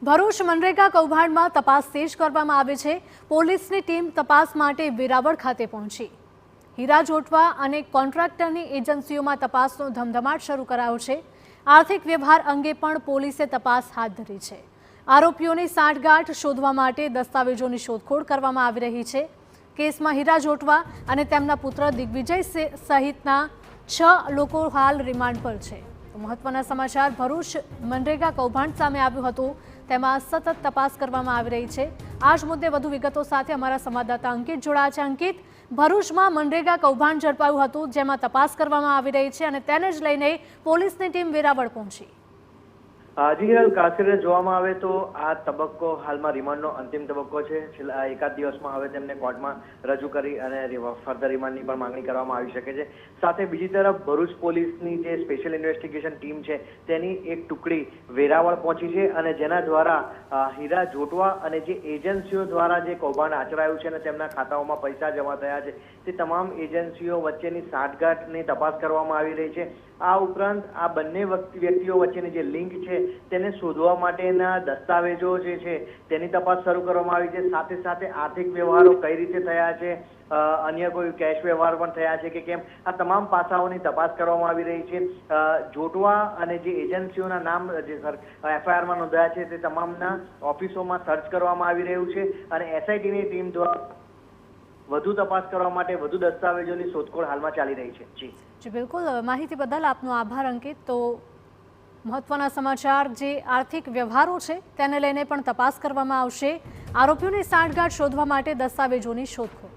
ભરૂચ મનરેગા કૌભાંડમાં તપાસ તેજ કરવામાં આવી છે। પોલીસની ટીમ તપાસ માટે વેરાવળ ખાતે પહોંચી। હીરા જોટવા અને કોન્ટ્રાક્ટરની એજન્સીઓમાં તપાસનો ધમધમાટ શરૂ કરાયો છે। આર્થિક વ્યવહાર અંગે પણ પોલીસે તપાસ હાથ ધરી છે। આરોપીઓની સાંઠગાંઠ શોધવા માટે દસ્તાવેજોની શોધખોળ કરવામાં આવી રહી છે। કેસમાં હીરા જોટવા અને તેમના પુત્ર દિગ્વિજય સહિતના 6 લોકો હાલ રિમાન્ડ પર છે। મહત્વના સમાચાર ભરૂચ મનરેગા કૌભાંડ સામે આવ્યું હતું, તેમાં સતત તપાસ કરવામાં આવી રહી છે। આ જ મુદ્દે વધુ વિગતો સાથે અમારા સંવાદદાતા અંકિત જોડાયા છે। અંકિત, ભરૂચમાં મનરેગા કૌભાંડ ઝડપાયું હતું, જેમાં તપાસ કરવામાં આવી રહી છે અને તેને જ લઈને પોલીસની ટીમ વેરાવળ પહોંચી। જી હિરલ, ખાસ કરીને જોવામાં આવે તો આ તબક્કો હાલમાં રિમાન્ડનો અંતિમ તબક્કો છે। છેલ્લા એકાદ દિવસમાં હવે તેમને કોર્ટમાં રજૂ કરી અને ફર્ધર રિમાન્ડની પણ માંગણી કરવામાં આવી શકે છે। સાથે બીજી તરફ ભરૂચ પોલીસની જે સ્પેશિયલ ઇન્વેસ્ટિગેશન ટીમ છે તેની એક ટુકડી વેરાવળ પહોંચી છે અને જેના દ્વારા હીરા જોટવા અને જે એજન્સીઓ દ્વારા જે કૌભાંડ આચરાયું છે અને તેમના ખાતાઓમાં પૈસા જમા થયા છે તે તમામ એજન્સીઓ વચ્ચેની સાંઠગાંઠની તપાસ કરવામાં આવી રહી છે। આ ઉપરાંત આ બંને વ્યક્તિઓ વચ્ચેની જે લિંક છે તેને શોધવા માટેના દસ્તાવેજો જે છે તેની તપાસ શરૂ કરવામાં આવી છે। સાથે સાથે આર્થિક વ્યવહારો કઈ રીતે થયા છે, અન્ય કોઈ કેશ વ્યવહાર પણ થયા છે કે કેમ, આ તમામ પાસાઓની તપાસ કરવામાં આવી રહી છે। જોટવા અને જે એજન્સીઓના નામ જે એફઆઈઆરમાં નોંધાયા છે તે તમામના ઓફિસોમાં સર્ચ કરવામાં આવી રહ્યું છે અને એસઆઈટીની ટીમ દ્વારા વધુ તપાસ કરવા માટે વધુ દસ્તાવેજોની શોધખોળ હાલમાં ચાલી રહી છે। જી બિલકુલ, માહિતી બદલ આપનો આભાર અંકિત। તો મહત્વના સમાચાર, જે આર્થિક વ્યવહારો છે તેને લઈને પણ તપાસ કરવામાં આવશે। આરોપીઓની સાંઠગાંઠ શોધવા માટે દસ્તાવેજોની શોધખોળ।